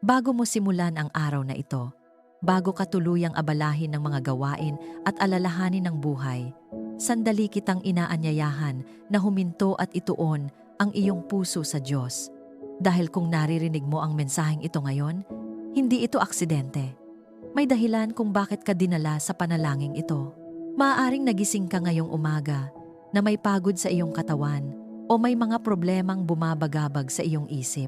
Bago mo simulan ang araw na ito, bago ka tuluyang abalahin ng mga gawain at alalahanin ng buhay, sandali kitang inaanyayahan na huminto at ituon ang iyong puso sa Diyos. Dahil kung naririnig mo ang mensaheng ito ngayon, hindi ito aksidente. May dahilan kung bakit ka dinala sa panalangin ito. Maaaring nagising ka ngayong umaga na may pagod sa iyong katawan o may mga problemang bumabagabag sa iyong isip.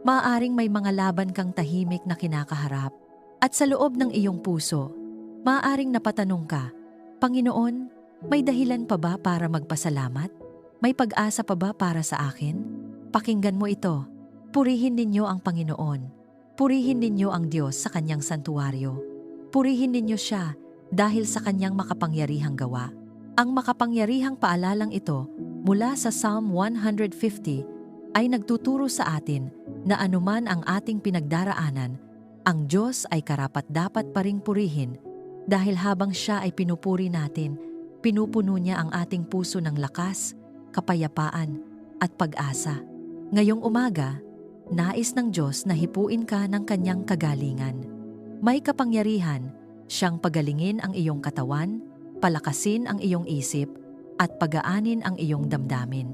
Maaaring may mga laban kang tahimik na kinakaharap at sa loob ng iyong puso, maaaring napatanong ka, Panginoon, may dahilan pa ba para magpasalamat? May pag-asa pa ba para sa akin? Pakinggan mo ito. Purihin ninyo ang Panginoon. Purihin ninyo ang Diyos sa kanyang santuwaryo. Purihin ninyo siya dahil sa kanyang makapangyarihang gawa. Ang makapangyarihang paalalang ito mula sa Psalm 150 ay nagtuturo sa atin na anuman ang ating pinagdaraanan, ang Diyos ay karapat-dapat pa ring purihin dahil habang siya ay pinupuri natin, pinupuno niya ang ating puso ng lakas, kapayapaan at pag-asa. Ngayong umaga, nais ng Diyos na hipuin ka ng kanyang kagalingan. May kapangyarihan siyang pagalingin ang iyong katawan, palakasin ang iyong isip, at pagaanin ang iyong damdamin.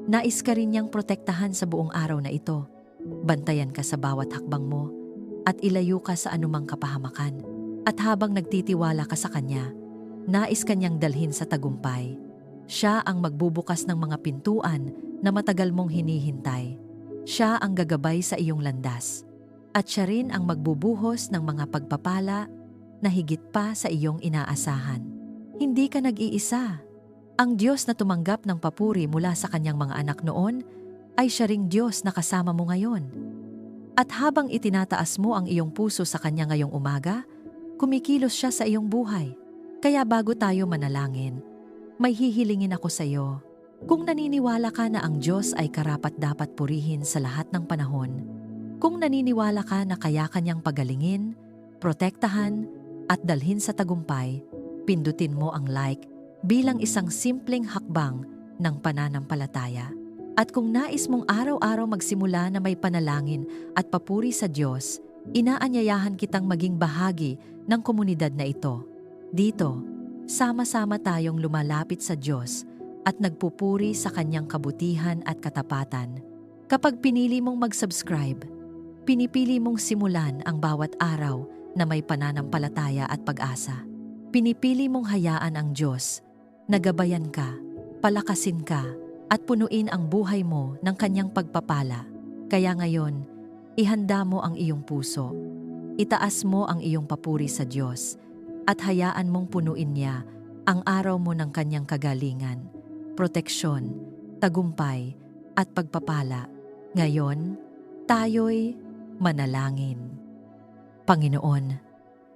Nais ka rin niyang protektahan sa buong araw na ito. Bantayan ka sa bawat hakbang mo at ilayo ka sa anumang kapahamakan. At habang nagtitiwala ka sa Kanya, nais Kanyang dalhin sa tagumpay. Siya ang magbubukas ng mga pintuan na matagal mong hinihintay. Siya ang gagabay sa iyong landas. At siya rin ang magbubuhos ng mga pagpapala na higit pa sa iyong inaasahan. Hindi ka nag-iisa. Ang Diyos na tumanggap ng papuri mula sa kanyang mga anak noon ay siya ring Diyos na kasama mo ngayon. At habang itinataas mo ang iyong puso sa Kanya ngayong umaga, kumikilos siya sa iyong buhay. Kaya bago tayo manalangin, may hihilingin ako sa iyo. Kung naniniwala ka na ang Diyos ay karapat-dapat purihin sa lahat ng panahon, kung naniniwala ka na kaya Kanyang pagalingin, protektahan at dalhin sa tagumpay, pindutin mo ang like bilang isang simpleng hakbang ng pananampalataya. At kung nais mong araw-araw magsimula na may panalangin at papuri sa Diyos, inaanyayahan kitang maging bahagi ng komunidad na ito. Dito, sama-sama tayong lumalapit sa Diyos at nagpupuri sa Kanyang kabutihan at katapatan. Kapag pinili mong mag-subscribe, pinipili mong simulan ang bawat araw na may pananampalataya at pag-asa. Pinipili mong hayaan ang Diyos nagabayan ka, palakasin ka, at punuin ang buhay mo ng Kanyang pagpapala. Kaya ngayon, ihanda mo ang iyong puso, itaas mo ang iyong papuri sa Diyos, at hayaan mong punuin niya ang araw mo ng Kanyang kagalingan, proteksyon, tagumpay, at pagpapala. Ngayon, tayo'y manalangin. Panginoon,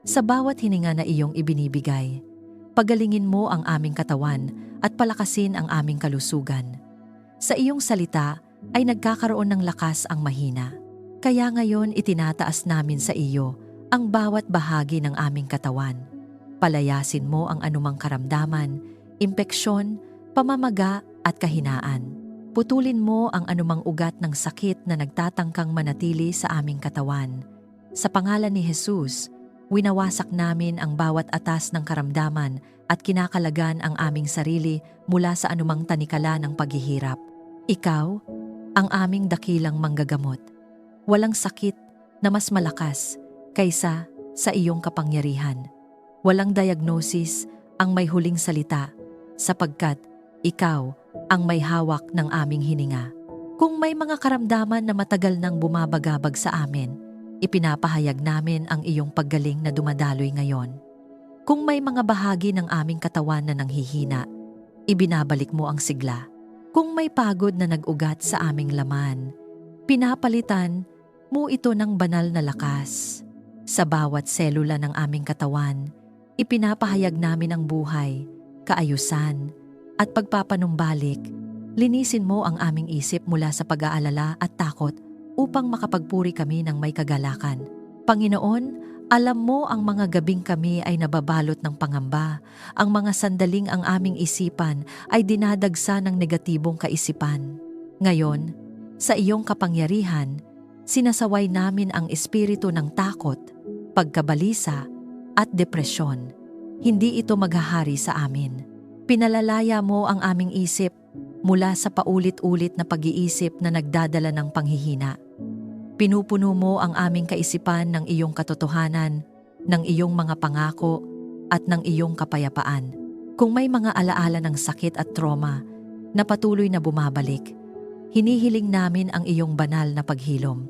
sa bawat hininga na iyong ibinibigay, pagalingin mo ang aming katawan at palakasin ang aming kalusugan. Sa iyong salita ay nagkakaroon ng lakas ang mahina. Kaya ngayon itinataas namin sa iyo ang bawat bahagi ng aming katawan. Palayasin mo ang anumang karamdaman, impeksyon, pamamaga at kahinaan. Putulin mo ang anumang ugat ng sakit na nagtatangkang manatili sa aming katawan. Sa pangalan ni Jesus, winawasak namin ang bawat atas ng karamdaman at kinakalagan ang aming sarili mula sa anumang tanikala ng paghihirap. Ikaw, ang aming dakilang manggagamot. Walang sakit na mas malakas kaysa sa iyong kapangyarihan. Walang diagnosis ang may huling salita sapagkat ikaw ang may hawak ng aming hininga. Kung may mga karamdaman na matagal nang bumabagabag sa amin, ipinapahayag namin ang iyong paggaling na dumadaloy ngayon. Kung may mga bahagi ng aming katawan na nanghihina, ibinabalik mo ang sigla. Kung may pagod na nag-ugat sa aming laman, pinapalitan mo ito ng banal na lakas. Sa bawat selula ng aming katawan, ipinapahayag namin ang buhay, kaayusan, at pagpapanumbalik. Linisin mo ang aming isip mula sa pag-aalala at takot upang makapagpuri kami ng may kagalakan. Panginoon, alam mo ang mga gabing kami ay nababalot ng pangamba, ang mga sandaling ang aming isipan ay dinadagsa ng negatibong kaisipan. Ngayon, sa iyong kapangyarihan, Sinasaway namin ang espiritu ng takot, pagkabalisa, at depresyon. Hindi ito maghahari sa amin. Pinalalaya mo ang aming isip mula sa paulit-ulit na pag-iisip na nagdadala ng panghihina. Pinupuno mo ang aming kaisipan ng iyong katotohanan, ng iyong mga pangako, at ng iyong kapayapaan. Kung may mga alaala ng sakit at trauma na patuloy na bumabalik, hinihiling namin ang iyong banal na paghilom.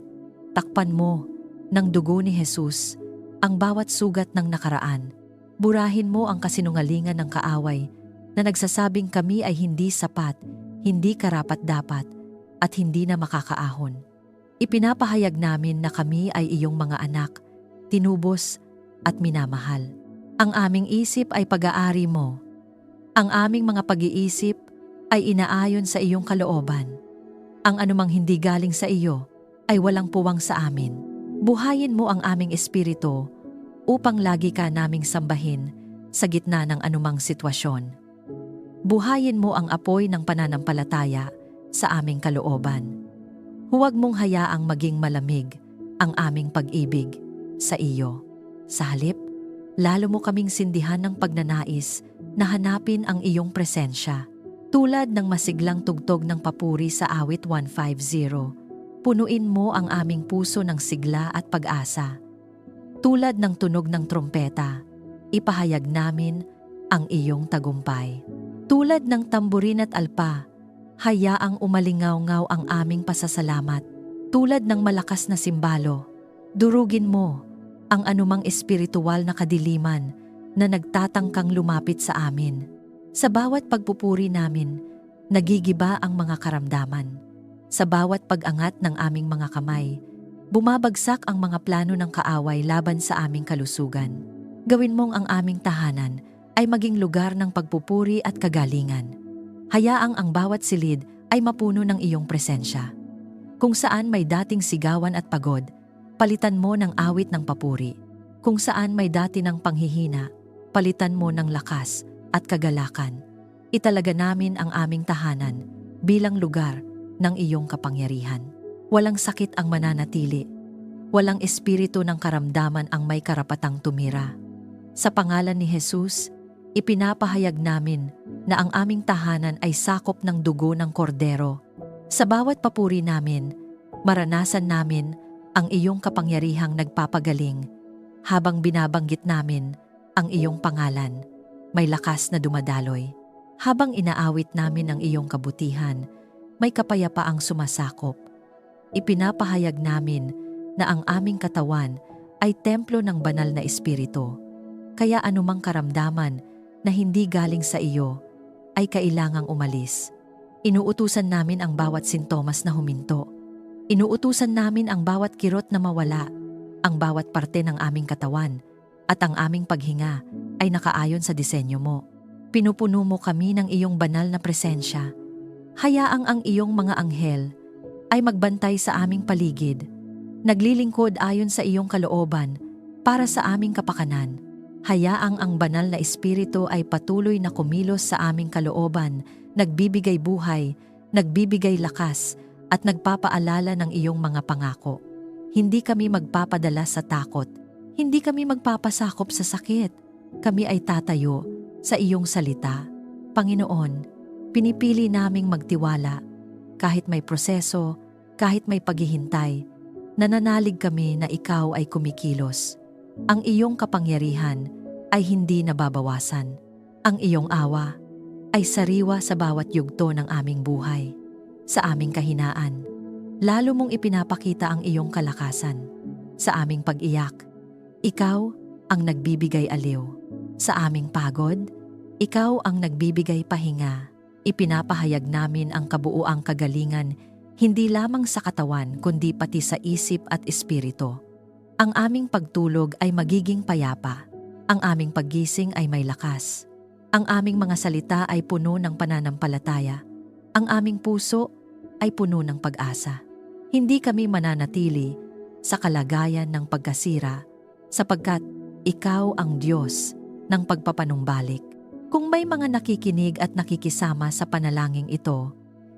Takpan mo ng dugo ni Jesus ang bawat sugat ng nakaraan. Burahin mo ang kasinungalingan ng kaaway na nagsasabing kami ay hindi sapat, hindi karapat-dapat, at hindi na makakaahon. Ipinapahayag namin na kami ay iyong mga anak, tinubos at minamahal. Ang aming isip ay pag-aari mo. Ang aming mga pag-iisip ay inaayon sa iyong kalooban. Ang anumang hindi galing sa iyo ay walang puwang sa amin. Buhayin mo ang aming espiritu upang lagi ka naming sambahin sa gitna ng anumang sitwasyon. Buhayin mo ang apoy ng pananampalataya sa aming kalooban. Huwag mong hayaang maging malamig ang aming pag-ibig sa iyo. Sa halip, lalo mo kaming sindihan ng pagnanais na hanapin ang iyong presensya. Tulad ng masiglang tugtog ng papuri sa awit 150, punuin mo ang aming puso ng sigla at pag-asa. Tulad ng tunog ng trompeta, ipahayag namin ang iyong tagumpay. Tulad ng tamburin at alpa, hayaang umalingaw-ngaw ang aming pasasalamat. Tulad ng malakas na simbalo, durugin mo ang anumang espiritual na kadiliman na nagtatangkang lumapit sa amin. Sa bawat pagpupuri namin, nagigiba ang mga karamdaman. Sa bawat pag-angat ng aming mga kamay, bumabagsak ang mga plano ng kaaway laban sa aming kalusugan. Gawin mong ang aming tahanan ay maging lugar ng pagpupuri at kagalingan. Hayaang ang bawat silid ay mapuno ng iyong presensya. Kung saan may dating sigawan at pagod, palitan mo ng awit ng papuri. Kung saan may dati ng panghihina, palitan mo ng lakas at kagalakan. Italaga namin ang aming tahanan bilang lugar ng iyong kapangyarihan. Walang sakit ang mananatili. Walang espiritu ng karamdaman ang may karapatang tumira. Sa pangalan ni Jesus, ipinapahayag namin na ang aming tahanan ay sakop ng dugo ng kordero. Sa bawat papuri namin, maranasan namin ang iyong kapangyarihang nagpapagaling. Habang binabanggit namin ang iyong pangalan, may lakas na dumadaloy. Habang inaawit namin ang iyong kabutihan, may kapayapaang sumasakop. Ipinapahayag namin na ang aming katawan ay templo ng banal na espiritu. Kaya anumang karamdaman na hindi galing sa iyo ay kailangang umalis. Inuutusan namin ang bawat sintomas na huminto. Inuutusan namin ang bawat kirot na mawala, ang bawat parte ng aming katawan, at ang aming paghinga ay nakaayon sa disenyo mo. Pinupuno mo kami ng iyong banal na presensya. Hayaang ang iyong mga anghel ay magbantay sa aming paligid, naglilingkod ayon sa iyong kalooban para sa aming kapakanan. Hayaang ang banal na espiritu ay patuloy na kumilos sa aming kalooban, nagbibigay buhay, nagbibigay lakas, at nagpapaalala ng iyong mga pangako. Hindi kami magpapadala sa takot. Hindi kami magpapasakop sa sakit. Kami ay tatayo sa iyong salita. Panginoon, pinipili naming magtiwala. Kahit may proseso, kahit may paghihintay, nananalig kami na ikaw ay kumikilos. Ang iyong kapangyarihan ay hindi nababawasan. Ang iyong awa ay sariwa sa bawat yugto ng aming buhay. Sa aming kahinaan, lalo mong ipinapakita ang iyong kalakasan. Sa aming pag-iyak, ikaw ang nagbibigay aliw. Sa aming pagod, ikaw ang nagbibigay pahinga. Ipinapahayag namin ang kabuuang kagalingan, hindi lamang sa katawan kundi pati sa isip at espiritu. Ang aming pagtulog ay magiging payapa. Ang aming paggising ay may lakas. Ang aming mga salita ay puno ng pananampalataya. Ang aming puso ay puno ng pag-asa. Hindi kami mananatili sa kalagayan ng pagkasira sapagkat ikaw ang Diyos ng pagpapanumbalik. Kung may mga nakikinig at nakikisama sa panalangin ito,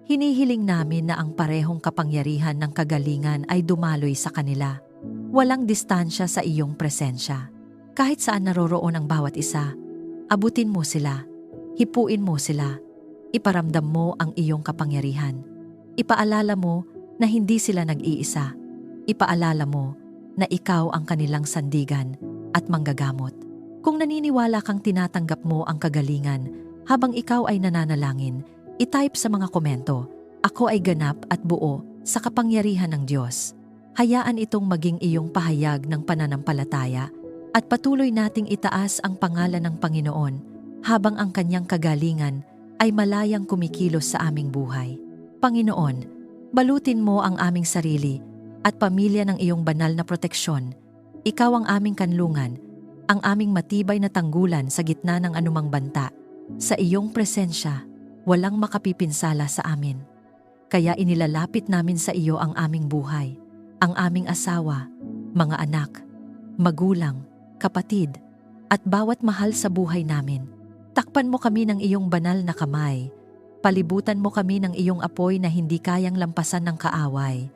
Hinihiling namin na ang parehong kapangyarihan ng kagalingan ay dumaloy sa kanila. Walang distansya sa iyong presensya. Kahit saan naroroon ang bawat isa, abutin mo sila, hipuin mo sila, iparamdam mo ang iyong kapangyarihan. Ipaalala mo na hindi sila nag-iisa. Ipaalala mo na ikaw ang kanilang sandigan at manggagamot. Kung naniniwala kang tinatanggap mo ang kagalingan habang ikaw ay nananalangin, i-type sa mga komento, "Ako ay ganap at buo sa kapangyarihan ng Diyos." Hayaan itong maging iyong pahayag ng pananampalataya at patuloy nating itaas ang pangalan ng Panginoon habang ang kanyang kagalingan ay malayang kumikilos sa aming buhay. Panginoon, balutin mo ang aming sarili at pamilya ng iyong banal na proteksyon. Ikaw ang aming kanlungan, ang aming matibay na tanggulan sa gitna ng anumang banta. Sa iyong presensya, walang makapipinsala sa amin. Kaya inilalapit namin sa iyo ang aming buhay, ang aming asawa, mga anak, magulang, kapatid, at bawat mahal sa buhay namin. Takpan mo kami ng iyong banal na kamay. Palibutan mo kami ng iyong apoy na hindi kayang lampasan ng kaaway.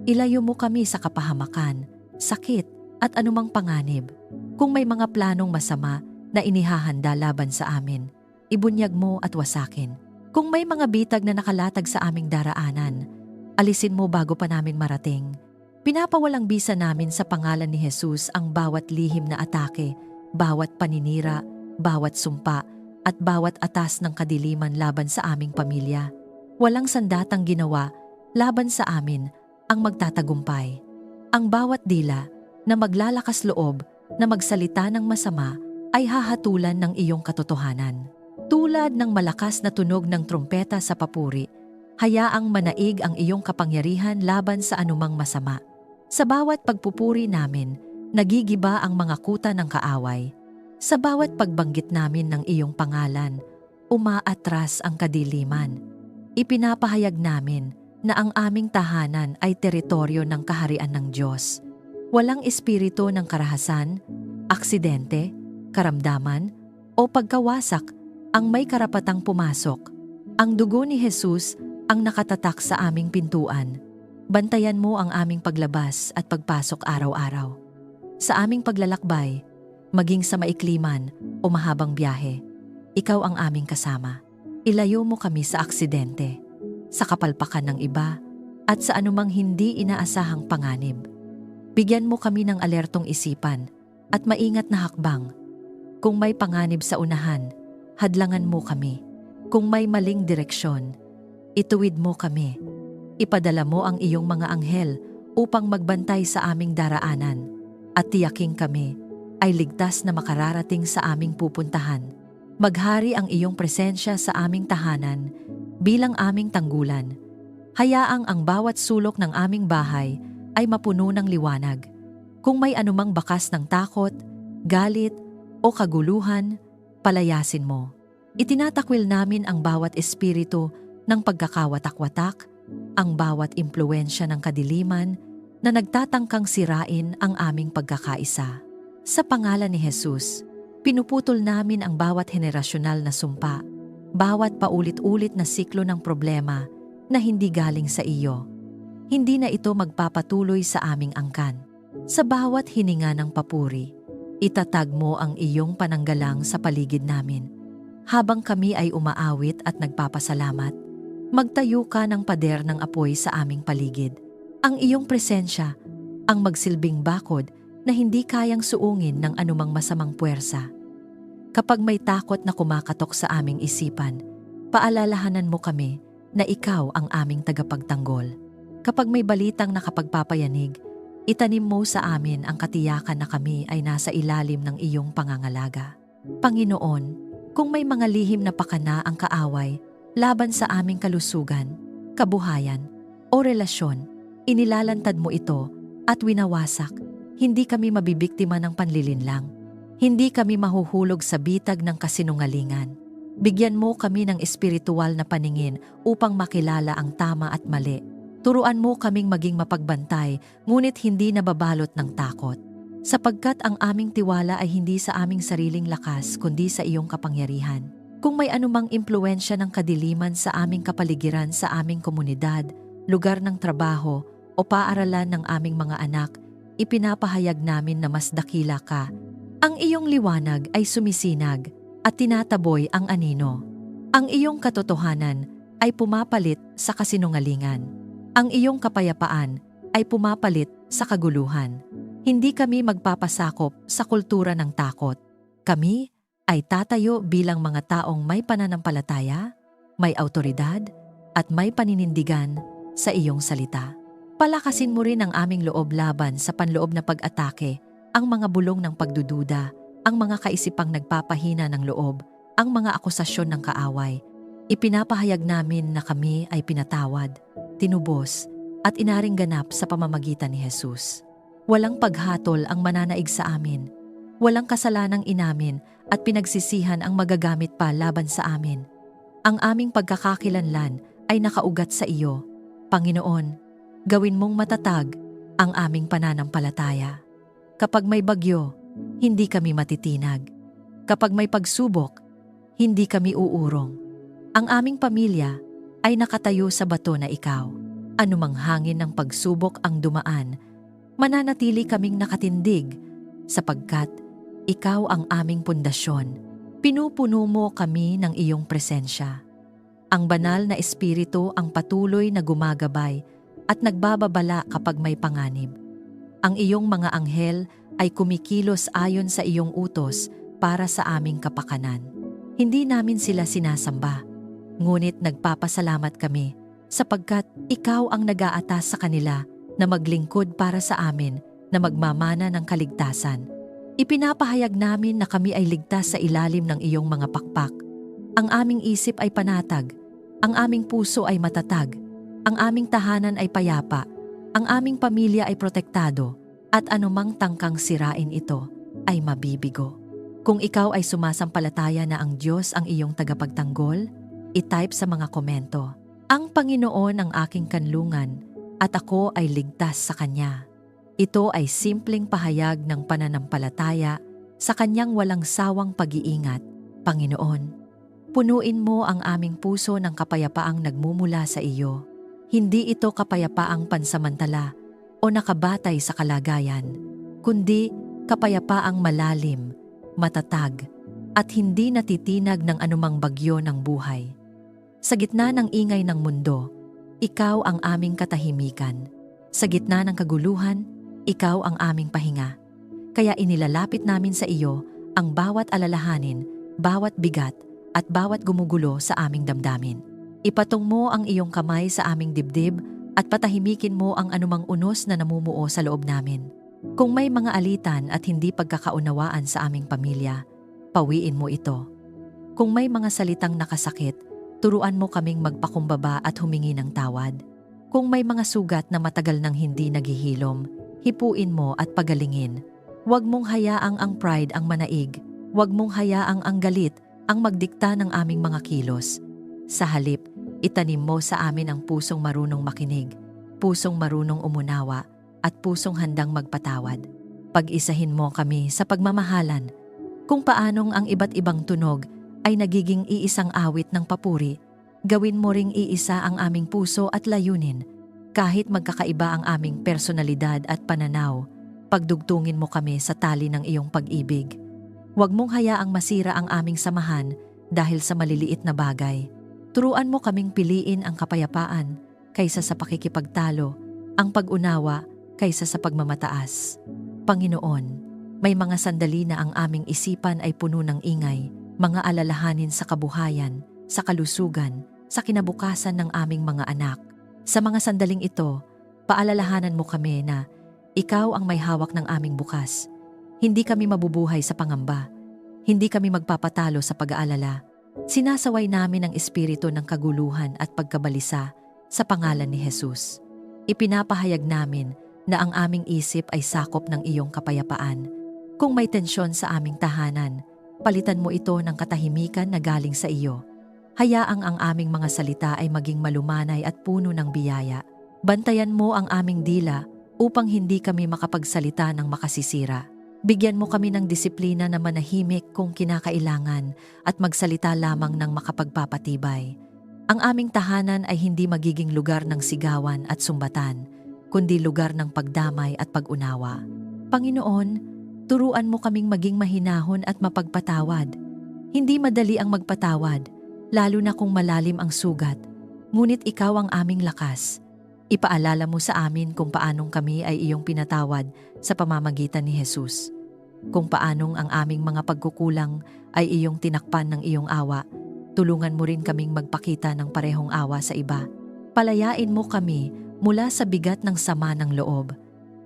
Ilayo mo kami sa kapahamakan, sakit, at anumang panganib. Kung may mga planong masama na inihahanda laban sa amin, ibunyag mo at wasakin. Kung may mga bitag na nakalatag sa aming daraanan, alisin mo bago pa namin marating. Pinapawalang bisa namin sa pangalan ni Jesus ang bawat lihim na atake, bawat paninira, bawat sumpa, at bawat atas ng kadiliman laban sa aming pamilya. Walang sandatang ginawa laban sa amin ang magtatagumpay. Ang bawat dila na maglalakas loob na magsalita ng masama ay hahatulan ng iyong katotohanan. Tulad ng malakas na tunog ng trumpeta sa papuri, hayaang manaig ang iyong kapangyarihan laban sa anumang masama. Sa bawat pagpupuri namin, nagigiba ang mga kuta ng kaaway. Sa bawat pagbanggit namin ng iyong pangalan, umaatras ang kadiliman. Ipinapahayag namin na ang aming tahanan ay teritoryo ng kaharian ng Diyos. Walang espiritu ng karahasan, aksidente, karamdaman, o pagkawasak ang may karapatang pumasok. Ang dugo ni Jesus ang nakatatak sa aming pintuan. Bantayan mo ang aming paglabas at pagpasok araw-araw. Sa aming paglalakbay, maging sa maikliman o mahabang biyahe, ikaw ang aming kasama. Ilayo mo kami sa aksidente, sa kapalpakan ng iba, at sa anumang hindi inaasahang panganib. Bigyan mo kami ng alertong isipan at maingat na hakbang. Kung may panganib sa unahan, hadlangan mo kami. Kung may maling direksyon, ituwid mo kami. Ipadala mo ang iyong mga anghel upang magbantay sa aming daraanan at tiyaking kami ay ligtas na makararating sa aming pupuntahan. Maghari ang iyong presensya sa aming tahanan bilang aming tanggulan. Hayaang ang bawat sulok ng aming bahay ay mapuno ng liwanag. Kung may anumang bakas ng takot, galit, o kaguluhan, palayasin mo. Itinatakwil namin ang bawat espiritu ng pagkakawatak-watak, ang bawat impluensya ng kadiliman na nagtatangkang sirain ang aming pagkakaisa. Sa pangalan ni Jesus, pinuputol namin ang bawat henerasyonal na sumpa, bawat paulit-ulit na siklo ng problema na hindi galing sa iyo. Hindi na ito magpapatuloy sa aming angkan. Sa bawat hininga ng papuri, itatag mo ang iyong pananggalang sa paligid namin. Habang kami ay umaawit at nagpapasalamat, magtayo ka ng pader ng apoy sa aming paligid. Ang iyong presensya ang magsilbing bakod na hindi kayang suungin ng anumang masamang puwersa. Kapag may takot na kumakatok sa aming isipan, paalalahanan mo kami na ikaw ang aming tagapagtanggol. Kapag may balitang nakapagpapayanig, itanim mo sa amin ang katiyakan na kami ay nasa ilalim ng iyong pangangalaga. Panginoon, kung may mga lihim na pakana ang kaaway laban sa aming kalusugan, kabuhayan, o relasyon, inilalantad mo ito at winawasak. Hindi kami mabibiktima ng panlilinlang. Hindi kami mahuhulog sa bitag ng kasinungalingan. Bigyan mo kami ng espiritual na paningin upang makilala ang tama at mali. Turuan mo kaming maging mapagbantay, ngunit hindi nababalot ng takot. Sapagkat ang aming tiwala ay hindi sa aming sariling lakas kundi sa iyong kapangyarihan. Kung may anumang impluensya ng kadiliman sa aming kapaligiran, sa aming komunidad, lugar ng trabaho o paaralan ng aming mga anak, ipinapahayag namin na mas dakila ka. Ang iyong liwanag ay sumisinag at tinataboy ang anino. Ang iyong katotohanan ay pumapalit sa kasinungalingan. Ang iyong kapayapaan ay pumapalit sa kaguluhan. Hindi kami magpapasakop sa kultura ng takot. Kami ay tatayo bilang mga taong may pananampalataya, may awtoridad, at may paninindigan sa iyong salita. Palakasin mo rin ang aming loob laban sa panloob na pag-atake, ang mga bulong ng pagdududa, ang mga kaisipang nagpapahina ng loob, ang mga akusasyon ng kaaway. Ipinapahayag namin na kami ay pinatawad, tinubos, at inaring ganap sa pamamagitan ni Jesus. Walang paghatol ang mananaig sa amin. Walang kasalanang inamin at pinagsisihan ang magagamit pa laban sa amin. Ang aming pagkakakilanlan ay nakaugat sa iyo. Panginoon, gawin mong matatag ang aming pananampalataya. Kapag may bagyo, hindi kami matitinag. Kapag may pagsubok, hindi kami uurong. Ang aming pamilya ay nakatayo sa bato na ikaw. Anumang hangin ng pagsubok ang dumaan, mananatili kaming nakatindig sapagkat ikaw ang aming pundasyon. Pinupuno mo kami ng iyong presensya. Ang banal na espiritu ang patuloy na gumagabay at nagbababala kapag may panganib. Ang iyong mga anghel ay kumikilos ayon sa iyong utos para sa aming kapakanan. Hindi namin sila sinasamba, ngunit nagpapasalamat kami sapagkat ikaw ang nag-aatas sa kanila na maglingkod para sa amin na magmamana ng kaligtasan. Ipinapahayag namin na kami ay ligtas sa ilalim ng iyong mga pakpak. Ang aming isip ay panatag, ang aming puso ay matatag, ang aming tahanan ay payapa, ang aming pamilya ay protektado, at anumang tangkang sirain ito ay mabibigo. Kung ikaw ay sumasampalataya na ang Diyos ang iyong tagapagtanggol, i-type sa mga komento, "Ang Panginoon ang aking kanlungan at ako ay ligtas sa Kanya." Ito ay simpleng pahayag ng pananampalataya sa Kanyang walang sawang pag-iingat. Panginoon, punuin mo ang aming puso ng kapayapaang nagmumula sa iyo. Hindi ito kapayapaang pansamantala o nakabatay sa kalagayan, kundi kapayapaang malalim, matatag, at hindi natitinag ng anumang bagyo ng buhay. Sa gitna ng ingay ng mundo, ikaw ang aming katahimikan. Sa gitna ng kaguluhan, ikaw ang aming pahinga. Kaya inilalapit namin sa iyo ang bawat alalahanin, bawat bigat, at bawat gumugulo sa aming damdamin. Ipatong mo ang iyong kamay sa aming dibdib at patahimikin mo ang anumang unos na namumuo sa loob namin. Kung may mga alitan at hindi pagkakaunawaan sa aming pamilya, pawiin mo ito. Kung may mga salitang nakasakit, turuan mo kaming magpakumbaba at humingi ng tawad. Kung may mga sugat na matagal nang hindi naghihilom, hipuin mo at pagalingin. Huwag mong hayaang ang pride ang manaig. Huwag mong hayaang ang galit ang magdikta ng aming mga kilos. Sa halip, itanim mo sa amin ang pusong marunong makinig, pusong marunong umunawa, at pusong handang magpatawad. Pag-isahin mo kami sa pagmamahalan. Kung paanong ang iba't ibang tunog ay nagiging iisang awit ng papuri, gawin mo ring iisa ang aming puso at layunin. Kahit magkakaiba ang aming personalidad at pananaw, pagdugtungin mo kami sa tali ng iyong pag-ibig. Huwag mong hayaang masira ang aming samahan dahil sa maliliit na bagay. Turuan mo kaming piliin ang kapayapaan kaysa sa pakikipagtalo, ang pag-unawa kaysa sa pagmamataas. Panginoon, may mga sandali na ang aming isipan ay puno ng ingay, mga alalahanin sa kabuhayan, sa kalusugan, sa kinabukasan ng aming mga anak. Sa mga sandaling ito, paalalahanan mo kami na ikaw ang may hawak ng aming bukas. Hindi kami mabubuhay sa pangamba. Hindi kami magpapatalo sa pag-aalala. Sinasaway namin ang espiritu ng kaguluhan at pagkabalisa sa pangalan ni Jesus. Ipinapahayag namin na ang aming isip ay sakop ng iyong kapayapaan. Kung may tensyon sa aming tahanan, palitan mo ito ng katahimikan na galing sa iyo. Hayaang ang aming mga salita ay maging malumanay at puno ng biyaya. Bantayan mo ang aming dila upang hindi kami makapagsalita ng makasisira. Bigyan mo kami ng disiplina na manahimik kung kinakailangan at magsalita lamang ng makapagpapatibay. Ang aming tahanan ay hindi magiging lugar ng sigawan at sumbatan, kundi lugar ng pagdamay at pag-unawa. Panginoon, turuan mo kaming maging mahinahon at mapagpatawad. Hindi madali ang magpatawad, lalo na kung malalim ang sugat, ngunit ikaw ang aming lakas. Ipaalala mo sa amin kung paanong kami ay iyong pinatawad sa pamamagitan ni Jesus. Kung paanong ang aming mga pagkukulang ay iyong tinakpan ng iyong awa, tulungan mo rin kaming magpakita ng parehong awa sa iba. Palayain mo kami mula sa bigat ng sama ng loob,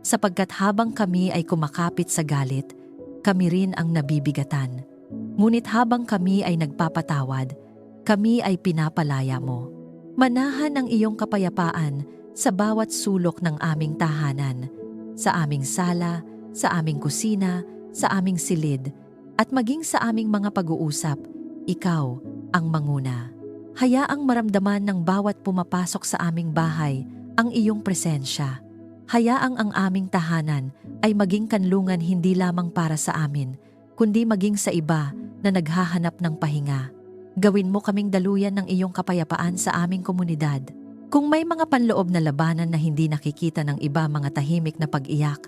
sapagkat habang kami ay kumakapit sa galit, kami rin ang nabibigatan. Ngunit habang kami ay nagpapatawad, kami ay pinapalaya mo. Manahan ang iyong kapayapaan sa bawat sulok ng aming tahanan, sa aming sala, sa aming kusina, sa aming silid, at maging sa aming mga pag-uusap, ikaw ang manguna. Hayaang maramdaman ng bawat pumapasok sa aming bahay ang iyong presensya. Hayaang ang aming tahanan ay maging kanlungan hindi lamang para sa amin, kundi maging sa iba na naghahanap ng pahinga. Gawin mo kaming daluyan ng iyong kapayapaan sa aming komunidad. Kung may mga panloob na labanan na hindi nakikita ng iba, mga tahimik na pag-iyak,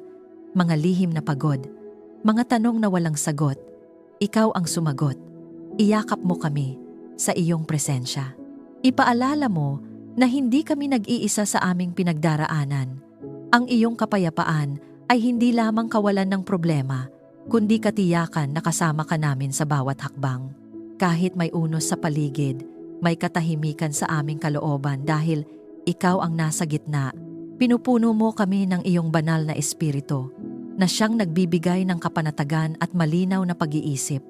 mga lihim na pagod, mga tanong na walang sagot, ikaw ang sumagot. Iyakap mo kami sa iyong presensya. Ipaalala mo na hindi kami nag-iisa sa aming pinagdaraanan. Ang iyong kapayapaan ay hindi lamang kawalan ng problema, kundi katiyakan na kasama ka namin sa bawat hakbang. Kahit may unos sa paligid, may katahimikan sa aming kalooban dahil ikaw ang nasa gitna. Pinupuno mo kami ng iyong banal na espiritu na siyang nagbibigay ng kapanatagan at malinaw na pag-iisip.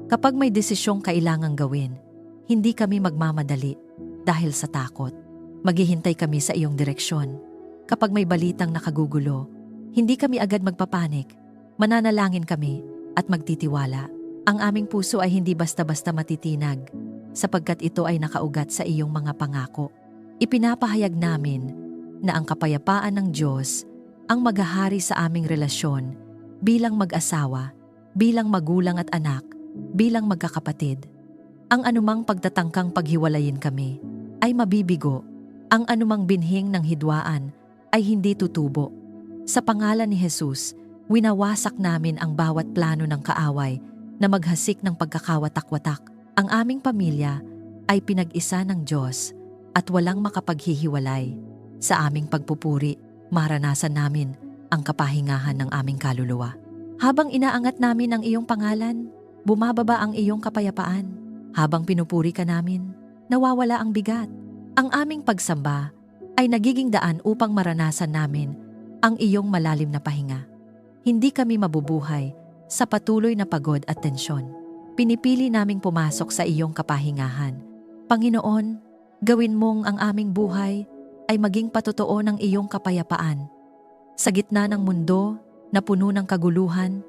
Kapag may desisyong kailangang gawin, hindi kami magmamadali dahil sa takot. Maghihintay kami sa iyong direksyon. Kapag may balitang nakagugulo, hindi kami agad magpapanik. Mananalangin kami at magtitiwala. Ang aming puso ay hindi basta-basta matitinag, sapagkat ito ay nakaugat sa iyong mga pangako. Ipinapahayag namin na ang kapayapaan ng Diyos ang maghahari sa aming relasyon bilang mag-asawa, bilang magulang at anak, bilang magkakapatid. Ang anumang pagtatangkang paghiwalayin kami ay mabibigo. Ang anumang binhing ng hidwaan ay hindi tutubo. Sa pangalan ni Jesus, winawasak namin ang bawat plano ng kaaway na maghasik ng pagkakawatak-watak. Ang aming pamilya ay pinag-isa ng Diyos at walang makapaghihiwalay. Sa aming pagpupuri, maranasan namin ang kapahingahan ng aming kaluluwa. Habang inaangat namin ang iyong pangalan, bumababa ang iyong kapayapaan. Habang pinupuri ka namin, nawawala ang bigat. Ang aming pagsamba ay nagiging daan upang maranasan namin ang iyong malalim na pahinga. Hindi kami mabubuhay sa patuloy na pagod at tensyon. Pinipili naming pumasok sa iyong kapahingahan. Panginoon, gawin mong ang aming buhay ay maging patotoo ng iyong kapayapaan. Sa gitna ng mundo na puno ng kaguluhan,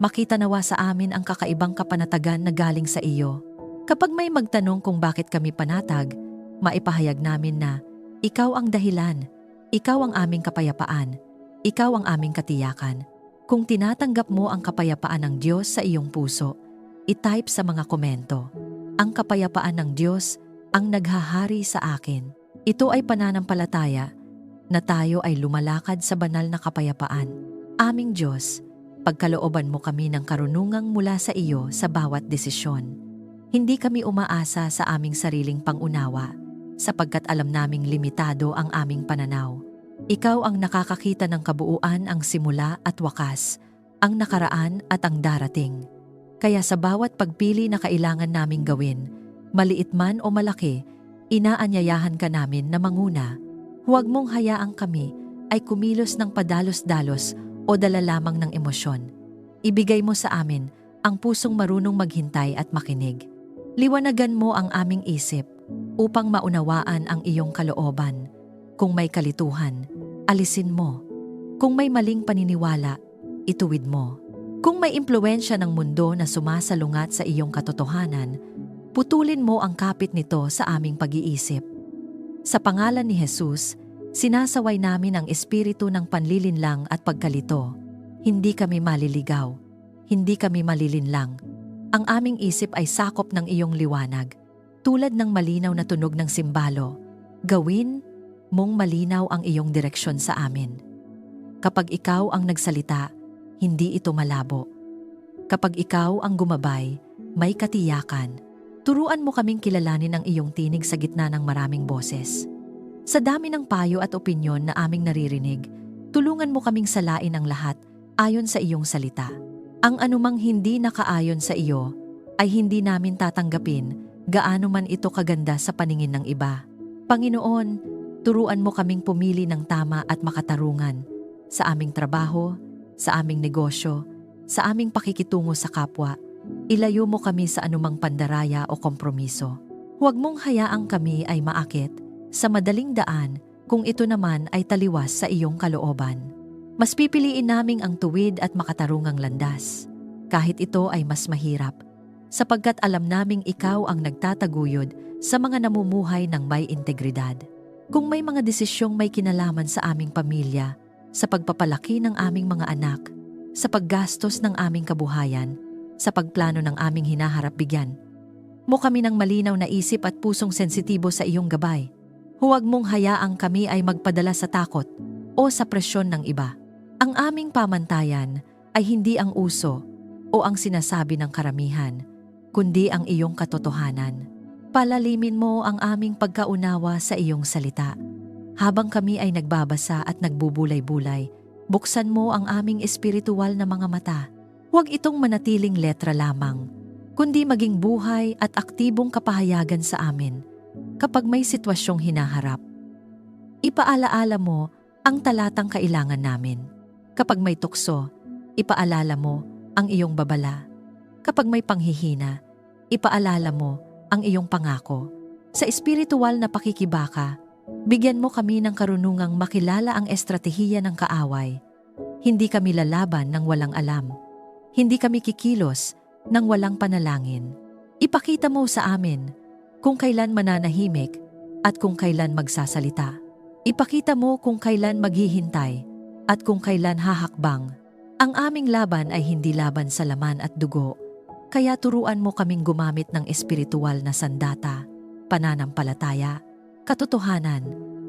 makita nawa sa amin ang kakaibang kapanatagan na galing sa iyo. Kapag may magtanong kung bakit kami panatag, maipahayag namin na ikaw ang dahilan, ikaw ang aming kapayapaan, ikaw ang aming katiyakan. Kung tinatanggap mo ang kapayapaan ng Diyos sa iyong puso, i-type sa mga komento, ang kapayapaan ng Diyos ang naghahari sa akin. Ito ay pananampalataya na tayo ay lumalakad sa banal na kapayapaan. Aming Diyos, pagkalooban mo kami ng karunungang mula sa iyo sa bawat desisyon. Hindi kami umaasa sa aming sariling pangunawa, sapagkat alam naming limitado ang aming pananaw. Ikaw ang nakakakita ng kabuuan, ang simula at wakas, ang nakaraan at ang darating. Kaya sa bawat pagpili na kailangan naming gawin, maliit man o malaki, inaanyayahan ka namin na manguna. Huwag mong hayaang kami ay kumilos ng padalos-dalos o dala lamang ng emosyon. Ibigay mo sa amin ang pusong marunong maghintay at makinig. Liwanagan mo ang aming isip upang maunawaan ang iyong kalooban. Kung may kalituhan, alisin mo. Kung may maling paniniwala, ituwid mo. Kung may impluwensya ng mundo na sumasalungat sa iyong katotohanan, putulin mo ang kapit nito sa aming pag-iisip. Sa pangalan ni Jesus, sinasaway namin ang espiritu ng panlilinlang at pagkalito. Hindi kami maliligaw. Hindi kami malilinlang. Ang aming isip ay sakop ng iyong liwanag. Tulad ng malinaw na tunog ng simbalo, gawin mong malinaw ang iyong direksyon sa amin. Kapag ikaw ang nagsalita, hindi ito malabo. Kapag ikaw ang gumabay, may katiyakan. Turuan mo kaming kilalanin ang iyong tinig sa gitna ng maraming boses. Sa dami ng payo at opinyon na aming naririnig, tulungan mo kaming salain ang lahat ayon sa iyong salita. Ang anumang hindi nakaayon sa iyo ay hindi namin tatanggapin gaano man ito kaganda sa paningin ng iba. Panginoon, turuan mo kaming pumili ng tama at makatarungan sa aming trabaho, sa aming negosyo, sa aming pakikitungo sa kapwa. Ilayo mo kami sa anumang pandaraya o kompromiso. Huwag mong hayaang kami ay maakit sa madaling daan kung ito naman ay taliwas sa iyong kalooban. Mas pipiliin naming ang tuwid at makatarungang landas, kahit ito ay mas mahirap, sapagkat alam naming ikaw ang nagtataguyod sa mga namumuhay ng may integridad. Kung may mga desisyong may kinalaman sa aming pamilya, sa pagpapalaki ng aming mga anak, sa paggastos ng aming kabuhayan, sa pagplano ng aming hinaharap, bigyan mo kami ng malinaw na isip at pusong sensitibo sa iyong gabay. Huwag mong hayaang kami ay magpadala sa takot o sa presyon ng iba. Ang aming pamantayan ay hindi ang uso o ang sinasabi ng karamihan, kundi ang iyong katotohanan. Palalimin mo ang aming pagkaunawa sa iyong salita. Habang kami ay nagbabasa at nagbubulay-bulay, buksan mo ang aming espiritual na mga mata. Huwag itong manatiling letra lamang, kundi maging buhay at aktibong kapahayagan sa amin kapag may sitwasyong hinaharap. Ipaalaala mo ang talatang kailangan namin. Kapag may tukso, ipaalala mo ang iyong babala. Kapag may panghihina, ipaalala mo ang iyong pangako. Sa espiritual na pakikibaka, bigyan mo kami ng karunungang makilala ang estratehiya ng kaaway. Hindi kami lalaban ng walang alam. Hindi kami kikilos ng walang panalangin. Ipakita mo sa amin kung kailan mananahimik at kung kailan magsasalita. Ipakita mo kung kailan maghihintay at kung kailan hahakbang. Ang aming laban ay hindi laban sa laman at dugo, kaya turuan mo kaming gumamit ng espiritual na sandata, pananampalataya, katotohanan,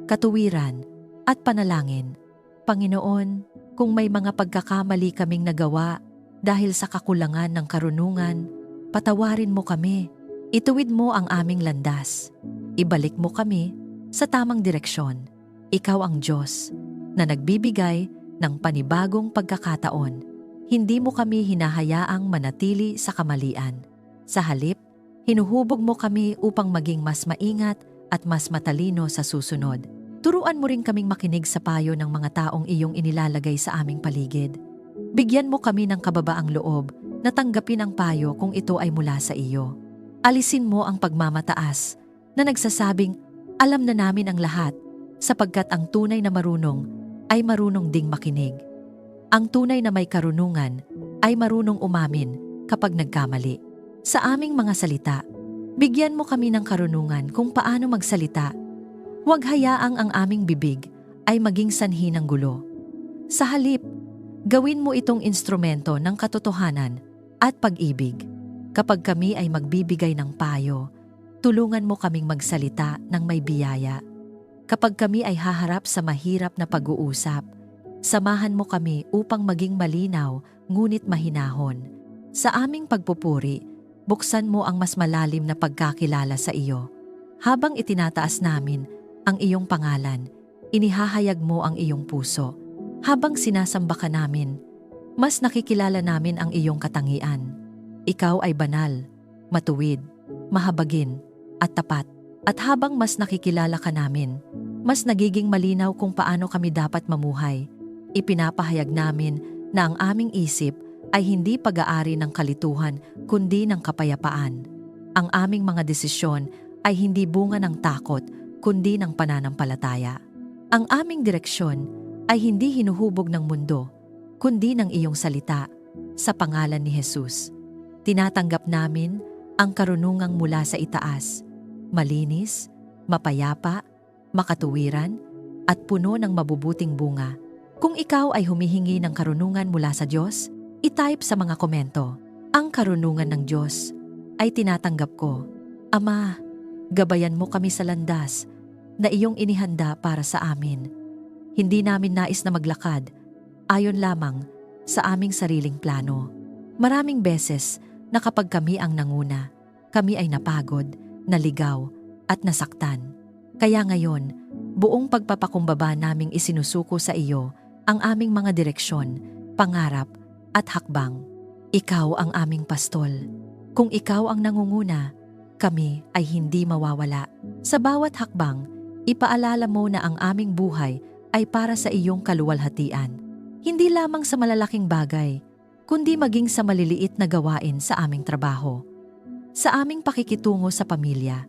katuwiran, at panalangin. Panginoon, kung may mga pagkakamali kaming nagawa dahil sa kakulangan ng karunungan, patawarin mo kami. Ituwid mo ang aming landas. Ibalik mo kami sa tamang direksyon. Ikaw ang Diyos na nagbibigay ng panibagong pagkakataon. Hindi mo kami hinahayaang manatili sa kamalian. Sa halip, hinuhubog mo kami upang maging mas maingat at mas matalino sa susunod. Turuan mo rin kaming makinig sa payo ng mga taong iyong inilalagay sa aming paligid. Bigyan mo kami ng kababaang loob na tanggapin ang payo kung ito ay mula sa iyo. Alisin mo ang pagmamataas na nagsasabing, alam na namin ang lahat, sapagkat ang tunay na marunong ay marunong ding makinig. Ang tunay na may karunungan ay marunong umamin kapag nagkamali. Sa aming mga salita, bigyan mo kami ng karunungan kung paano magsalita. Huwag hayaang ang aming bibig ay maging sanhi ng gulo. Sa halip, gawin mo itong instrumento ng katotohanan at pag-ibig. Kapag kami ay magbibigay ng payo, tulungan mo kaming magsalita ng may biyaya. Kapag kami ay haharap sa mahirap na pag-uusap, samahan mo kami upang maging malinaw ngunit mahinahon. Sa aming pagpupuri, buksan mo ang mas malalim na pagkakilala sa iyo. Habang itinataas namin ang iyong pangalan, inihahayag mo ang iyong puso. Habang sinasamba ka namin, mas nakikilala namin ang iyong katangian. Ikaw ay banal, matuwid, mahabagin, at tapat. At habang mas nakikilala ka namin, mas nagiging malinaw kung paano kami dapat mamuhay. Ipinapahayag namin na ang aming isip ay hindi pag-aari ng kalituhan kundi ng kapayapaan. Ang aming mga desisyon ay hindi bunga ng takot kundi ng pananampalataya. Ang aming direksyon ay hindi hinuhubog ng mundo kundi ng iyong salita. Sa pangalan ni Jesus, tinatanggap namin ang karunungang mula sa itaas, malinis, mapayapa, makatuwiran, at puno ng mabubuting bunga. Kung ikaw ay humihingi ng karunungan mula sa Diyos, i-type sa mga komento, ang karunungan ng Diyos ay tinatanggap ko. Ama, gabayan mo kami sa landas na iyong inihanda para sa amin. Hindi namin nais na maglakad ayon lamang sa aming sariling plano. Maraming beses na kapag kami ang nanguna, kami ay napagod, naligaw at nasaktan. Kaya ngayon, buong pagpapakumbaba naming isinusuko sa iyo ang aming mga direksyon, pangarap at hakbang. Ikaw ang aming pastol. Kung ikaw ang nangunguna, kami ay hindi mawawala. Sa bawat hakbang, ipaalala mo na ang aming buhay ay para sa iyong kaluwalhatian. Hindi lamang sa malalaking bagay, kundi maging sa maliliit na gawain sa aming trabaho, sa aming pakikitungo sa pamilya,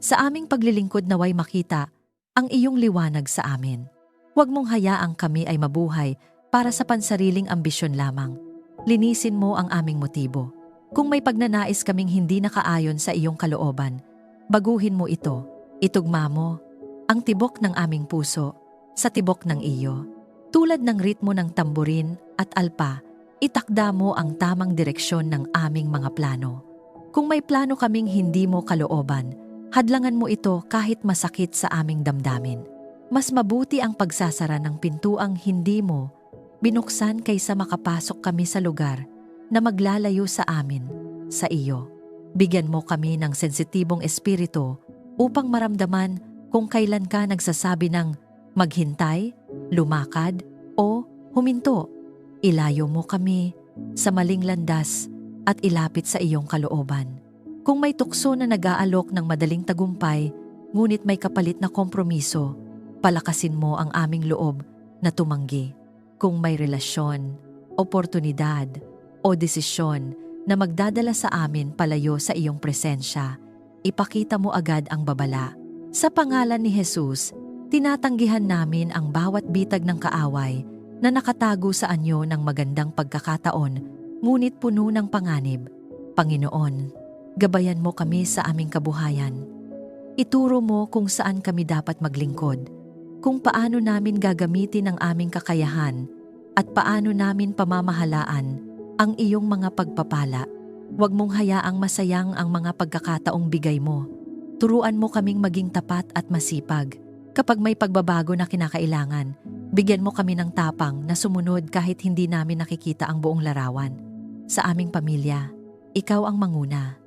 sa aming paglilingkod naway makita ang iyong liwanag sa amin. Huwag mong hayaang kami ay mabuhay para sa pansariling ambisyon lamang. Linisin mo ang aming motibo. Kung may pagnanais kaming hindi nakaayon sa iyong kalooban, baguhin mo ito. Itugma mo ang tibok ng aming puso sa tibok ng iyo. Tulad ng ritmo ng tamburin at alpa, itakda mo ang tamang direksyon ng aming mga plano. Kung may plano kaming hindi mo kalooban, hadlangan mo ito kahit masakit sa aming damdamin. Mas mabuti ang pagsasara ng pintuang hindi mo binuksan kaysa makapasok kami sa lugar na maglalayo sa amin, sa iyo. Bigyan mo kami ng sensitibong espiritu upang maramdaman kung kailan ka nagsasabi ng maghintay, lumakad, o huminto. Ilayo mo kami sa maling landas at ilapit sa iyong kalooban. Kung may tukso na nag-aalok ng madaling tagumpay, ngunit may kapalit na kompromiso, palakasin mo ang aming loob na tumanggi. Kung may relasyon, oportunidad, o desisyon na magdadala sa amin palayo sa iyong presensya, ipakita mo agad ang babala. Sa pangalan ni Jesus, tinatanggihan namin ang bawat bitag ng kaaway na nakatago sa anyo ng magandang pagkakataon, ngunit puno ng panganib. Panginoon, gabayan mo kami sa aming kabuhayan. Ituro mo kung saan kami dapat maglingkod, kung paano namin gagamitin ang aming kakayahan at paano namin pamamahalaan ang iyong mga pagpapala. Huwag mong hayaang masayang ang mga pagkakataong bigay mo. Turuan mo kaming maging tapat at masipag. Kapag may pagbabago na kinakailangan, bigyan mo kami ng tapang na sumunod kahit hindi namin nakikita ang buong larawan. Sa aming pamilya, ikaw ang manguna.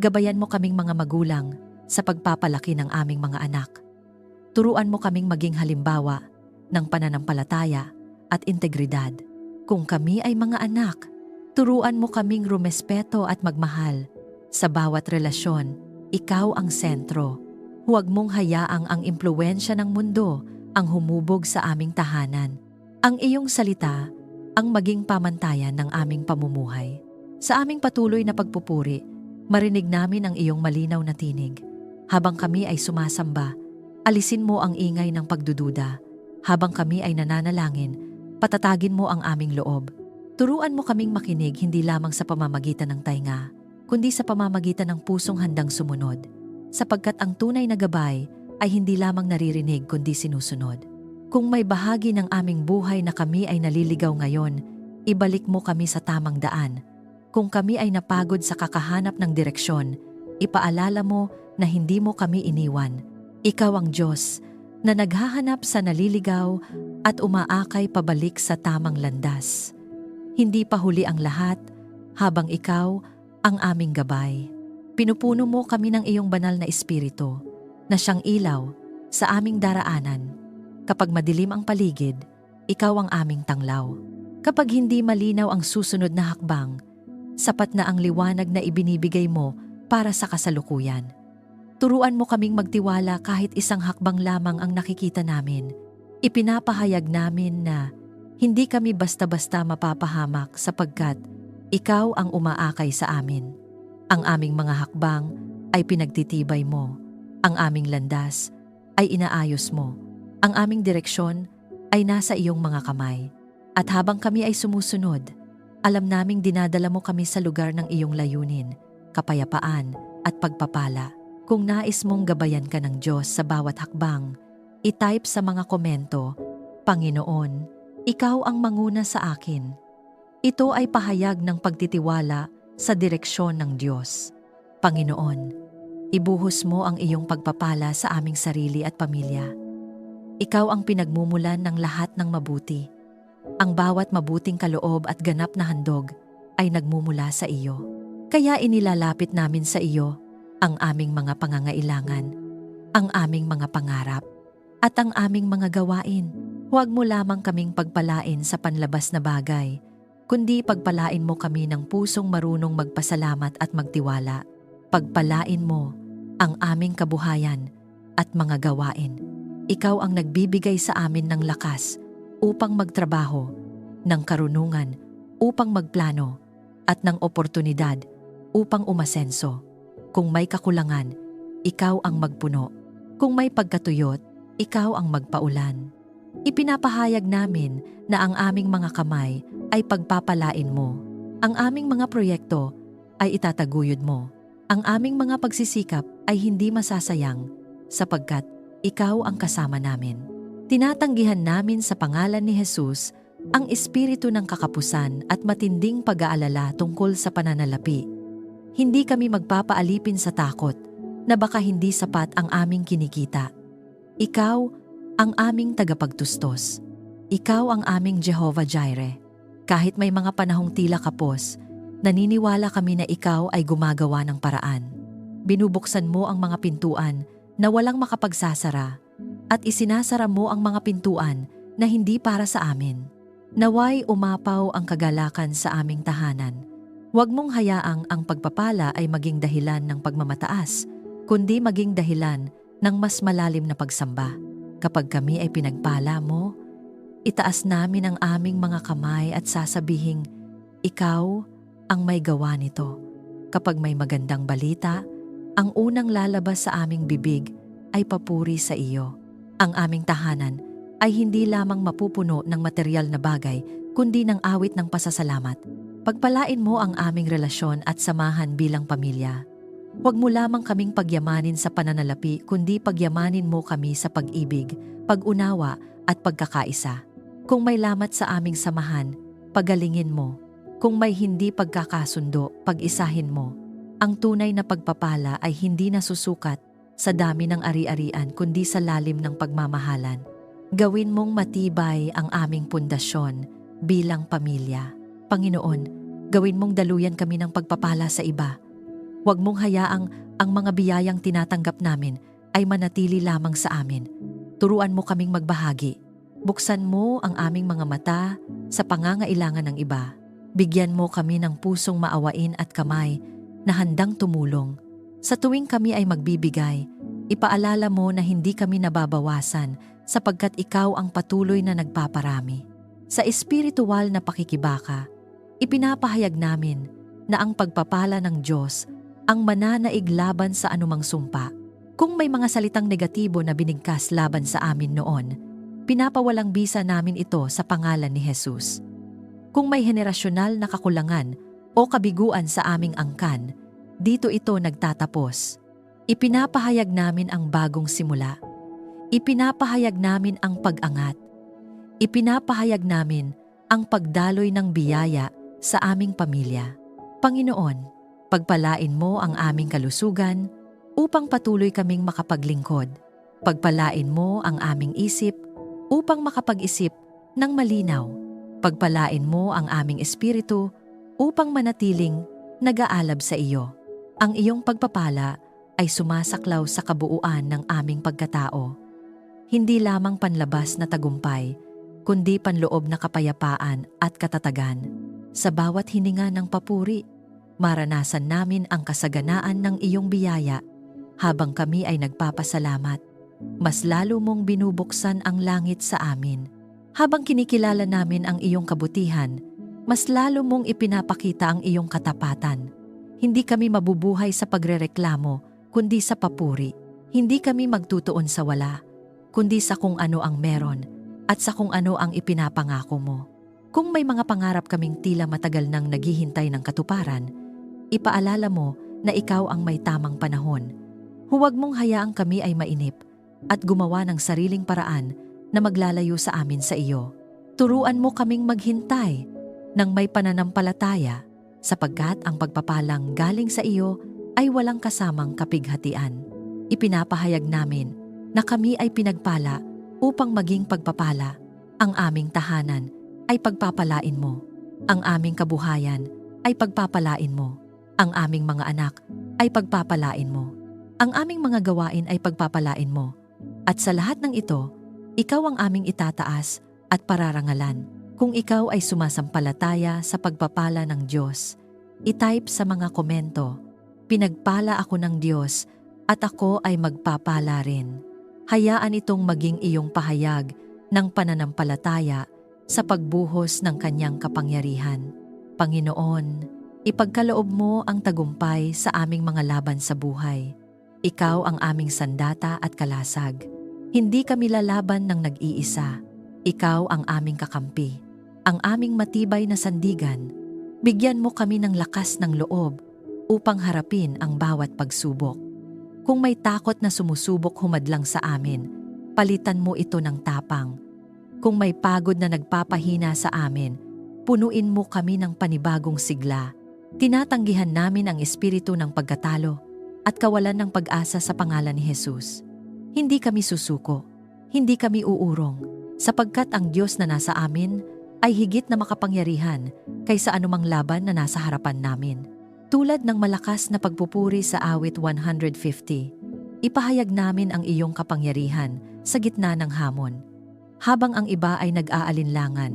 Gabayan mo kaming mga magulang sa pagpapalaki ng aming mga anak. Turuan mo kaming maging halimbawa ng pananampalataya at integridad. Kung kami ay mga anak, turuan mo kaming rumespeto at magmahal. Sa bawat relasyon, ikaw ang sentro. Huwag mong hayaang ang impluwensya ng mundo ang humubog sa aming tahanan. Ang iyong salita ang maging pamantayan ng aming pamumuhay. Sa aming patuloy na pagpupuri, marinig namin ang iyong malinaw na tinig. Habang kami ay sumasamba, alisin mo ang ingay ng pagdududa. Habang kami ay nananalangin, patatagin mo ang aming loob. Turuan mo kaming makinig hindi lamang sa pamamagitan ng tainga, kundi sa pamamagitan ng pusong handang sumunod. Sapagkat ang tunay na gabay ay hindi lamang naririnig kundi sinusunod. Kung may bahagi ng aming buhay na kami ay naliligaw ngayon, ibalik mo kami sa tamang daan. Kung kami ay napagod sa kakahanap ng direksyon, ipaalala mo na hindi mo kami iniwan. Ikaw ang Diyos na naghahanap sa naliligaw at umaakay pabalik sa tamang landas. Hindi pa huli ang lahat habang ikaw ang aming gabay. Pinupuno mo kami ng iyong banal na espiritu na siyang ilaw sa aming daraanan. Kapag madilim ang paligid, ikaw ang aming tanglaw. Kapag hindi malinaw ang susunod na hakbang, sapat na ang liwanag na ibinibigay mo para sa kasalukuyan. Turuan mo kaming magtiwala kahit isang hakbang lamang ang nakikita namin. Ipinapahayag namin na hindi kami basta-basta mapapahamak sapagkat ikaw ang umaakay sa amin. Ang aming mga hakbang ay pinagtitibay mo. Ang aming landas ay inaayos mo. Ang aming direksyon ay nasa iyong mga kamay. At habang kami ay sumusunod, alam naming dinadala mo kami sa lugar ng iyong layunin, kapayapaan at pagpapala. Kung nais mong gabayan ka ng Diyos sa bawat hakbang, i-type sa mga komento, Panginoon, Ikaw ang manguna sa akin. Ito ay pahayag ng pagtitiwala sa direksyon ng Diyos. Panginoon, ibuhos mo ang iyong pagpapala sa aming sarili at pamilya. Ikaw ang pinagmumulan ng lahat ng mabuti. Ang bawat mabuting kaloob at ganap na handog ay nagmumula sa iyo. Kaya inilalapit namin sa iyo ang aming mga pangangailangan, ang aming mga pangarap, at ang aming mga gawain. Huwag mo lamang kaming pagpalain sa panlabas na bagay, kundi pagpalain mo kami ng pusong marunong magpasalamat at magtiwala. Pagpalain mo ang aming kabuhayan at mga gawain. Ikaw ang nagbibigay sa amin ng lakas upang magtrabaho, ng karunungan upang magplano, at ng oportunidad upang umasenso. Kung may kakulangan, ikaw ang magpuno. Kung may pagkatuyot, ikaw ang magpaulan. Ipinapahayag namin na ang aming mga kamay ay pagpapalain mo. Ang aming mga proyekto ay itataguyod mo. Ang aming mga pagsisikap ay hindi masasayang sapagkat ikaw ang kasama namin. Tinatanggihan namin sa pangalan ni Jesus ang espiritu ng kakapusan at matinding pag-aalala tungkol sa pananalapi. Hindi kami magpapaalipin sa takot na baka hindi sapat ang aming kinikita. Ikaw ang aming tagapagtustos. Ikaw ang aming Jehovah Jireh. Kahit may mga panahong tila kapos, naniniwala kami na ikaw ay gumagawa ng paraan. Binubuksan mo ang mga pintuan na walang makapagsasara at isinasara mo ang mga pintuan na hindi para sa amin. Naway umapaw ang kagalakan sa aming tahanan. Huwag mong hayaang ang pagpapala ay maging dahilan ng pagmamataas, kundi maging dahilan ng mas malalim na pagsamba. Kapag kami ay pinagpala mo, itaas namin ang aming mga kamay at sasabihing, ikaw ang may gawa nito. Kapag may magandang balita, ang unang lalabas sa aming bibig ay papuri sa iyo. Ang aming tahanan ay hindi lamang mapupuno ng material na bagay, kundi ng awit ng pasasalamat. Pagpalain mo ang aming relasyon at samahan bilang pamilya. Huwag mo lamang kaming pagyamanin sa pananalapi, kundi pagyamanin mo kami sa pag-ibig, pag-unawa at pagkakaisa. Kung may lamat sa aming samahan, pagalingin mo. Kung may hindi pagkakasundo, pag-isahin mo. Ang tunay na pagpapala ay hindi nasusukat sa dami ng ari-arian, kundi sa lalim ng pagmamahalan. Gawin mong matibay ang aming pundasyon bilang pamilya. Panginoon, gawin mong daluyan kami ng pagpapala sa iba. Huwag mong hayaang ang mga biyayang tinatanggap namin ay manatili lamang sa amin. Turuan mo kaming magbahagi. Buksan mo ang aming mga mata sa pangangailangan ng iba. Bigyan mo kami ng pusong maawain at kamay na handang tumulong. Sa tuwing kami ay magbibigay, ipaalala mo na hindi kami nababawasan sapagkat ikaw ang patuloy na nagpaparami. Sa espiritual na pakikibaka, ipinapahayag namin na ang pagpapala ng Diyos ang mananaig laban sa anumang sumpa. Kung may mga salitang negatibo na binigkas laban sa amin noon, pinapawalang bisa namin ito sa pangalan ni Jesus. Kung may henerasyonal na kakulangan o kabiguan sa aming angkan, dito ito nagtatapos. Ipinapahayag namin ang bagong simula. Ipinapahayag namin ang pag-angat. Ipinapahayag namin ang pagdaloy ng biyaya sa aming pamilya. Panginoon, pagpalain mo ang aming kalusugan upang patuloy kaming makapaglingkod. Pagpalain mo ang aming isip upang makapag-isip ng malinaw. Pagpalain mo ang aming espiritu upang manatiling nag-aalab sa iyo. Ang iyong pagpapala ay sumasaklaw sa kabuuan ng aming pagkatao. Hindi lamang panlabas na tagumpay, kundi panloob na kapayapaan at katatagan. Sa bawat hininga ng papuri, maranasan namin ang kasaganaan ng iyong biyaya habang kami ay nagpapasalamat. Mas lalo mong binubuksan ang langit sa amin. Habang kinikilala namin ang iyong kabutihan, mas lalo mong ipinapakita ang iyong katapatan. Hindi kami mabubuhay sa pagrereklamo, kundi sa papuri. Hindi kami magtutuon sa wala, kundi sa kung ano ang meron at sa kung ano ang ipinapangako mo. Kung may mga pangarap kaming tila matagal nang naghihintay ng katuparan, ipaalala mo na ikaw ang may tamang panahon. Huwag mong hayaang kami ay mainip at gumawa ng sariling paraan na maglalayo sa amin sa iyo. Turuan mo kaming maghintay ng may pananampalataya, sapagkat ang pagpapalang galing sa iyo ay walang kasamang kapighatian. Ipinapahayag namin na kami ay pinagpala upang maging pagpapala. Ang aming tahanan ay pagpapalain mo. Ang aming kabuhayan ay pagpapalain mo. Ang aming mga anak ay pagpapalain mo. Ang aming mga gawain ay pagpapalain mo. At sa lahat ng ito, ikaw ang aming itataas at pararangalan. Kung ikaw ay sumasampalataya sa pagpapala ng Diyos, i-type sa mga komento, "Pinagpala ako ng Diyos at ako ay magpapala rin." Hayaan itong maging iyong pahayag ng pananampalataya sa pagbuhos ng kanyang kapangyarihan. Panginoon, ipagkaloob mo ang tagumpay sa aming mga laban sa buhay. Ikaw ang aming sandata at kalasag. Hindi kami lalaban ng nag-iisa. Ikaw ang aming kakampi, ang aming matibay na sandigan. Bigyan mo kami ng lakas ng loob upang harapin ang bawat pagsubok. Kung may takot na sumusubok humadlang sa amin, palitan mo ito ng tapang. Kung may pagod na nagpapahina sa amin, punuin mo kami ng panibagong sigla. Tinatanggihan namin ang espiritu ng pagkatalo at kawalan ng pag-asa sa pangalan ni Jesus. Hindi kami susuko, hindi kami uurong, sapagkat ang Diyos na nasa amin ay higit na makapangyarihan kaysa anumang laban na nasa harapan namin. Tulad ng malakas na pagpupuri sa awit 150, ipahayag namin ang iyong kapangyarihan sa gitna ng hamon. Habang ang iba ay nag-aalinlangan,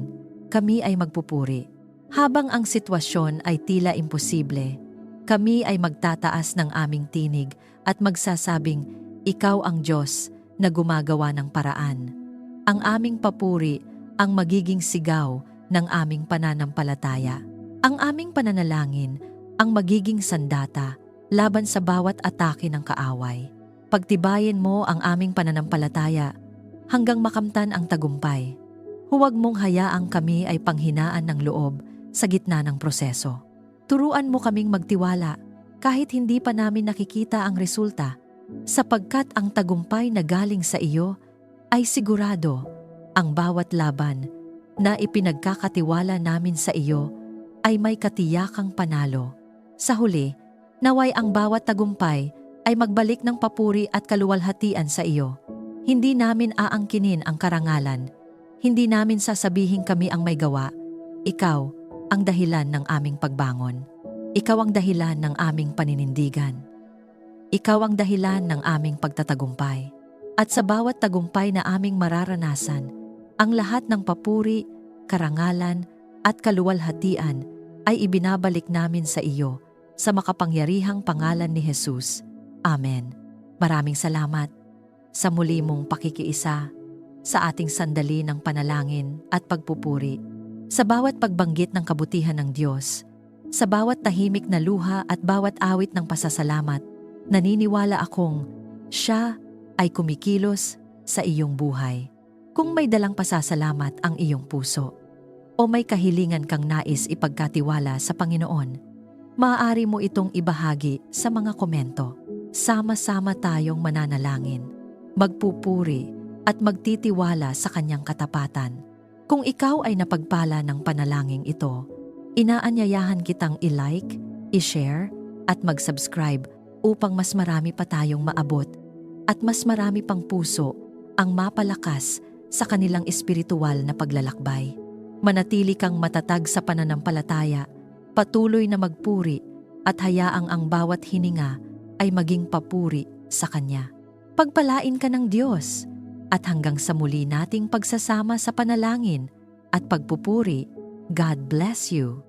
kami ay magpupuri. Habang ang sitwasyon ay tila imposible, kami ay magtataas ng aming tinig at magsasabing, "Ikaw ang Diyos na gumagawa ng paraan." Ang aming papuri ang magiging sigaw ng aming pananampalataya. Ang aming pananalangin ang magiging sandata laban sa bawat atake ng kaaway. Pagtibayin mo ang aming pananampalataya hanggang makamtan ang tagumpay. Huwag mong hayaang kami ay panghinaan ng loob sa gitna ng proseso. Turuan mo kaming magtiwala kahit hindi pa namin nakikita ang resulta, sapagkat ang tagumpay na galing sa iyo ay sigurado. Ang bawat laban na ipinagkakatiwala namin sa iyo ay may katiyakang panalo. Sa huli, naway ang bawat tagumpay ay magbalik ng papuri at kaluwalhatian sa iyo. Hindi namin aangkinin ang karangalan. Hindi namin sasabihin kami ang may gawa. Ikaw ang dahilan ng aming pagbangon. Ikaw ang dahilan ng aming paninindigan. Ikaw ang dahilan ng aming pagtatagumpay. At sa bawat tagumpay na aming mararanasan, ang lahat ng papuri, karangalan at kaluwalhatian ay ibinabalik namin sa iyo sa makapangyarihang pangalan ni Jesus. Amen. Maraming salamat sa muli mong pakikiisa sa ating sandali ng panalangin at pagpupuri. Sa bawat pagbanggit ng kabutihan ng Diyos, sa bawat tahimik na luha at bawat awit ng pasasalamat, naniniwala akong siya ay kumikilos sa iyong buhay. Kung may dalang pasasalamat ang iyong puso o may kahilingan kang nais ipagkatiwala sa Panginoon, maaari mo itong ibahagi sa mga komento. Sama-sama tayong mananalangin, magpupuri at magtitiwala sa kanyang katapatan. Kung ikaw ay napagpala ng panalangin ito, inaanyayahan kitang i-like, i-share at mag-subscribe upang mas marami pa tayong maabot at mas marami pang puso ang mapalakas sa kanilang espiritual na paglalakbay. Manatili kang matatag sa pananampalataya, patuloy na magpuri at hayaang ang bawat hininga ay maging papuri sa Kanya. Pagpalain ka ng Diyos at hanggang sa muli nating pagsasama sa panalangin at pagpupuri, God bless you.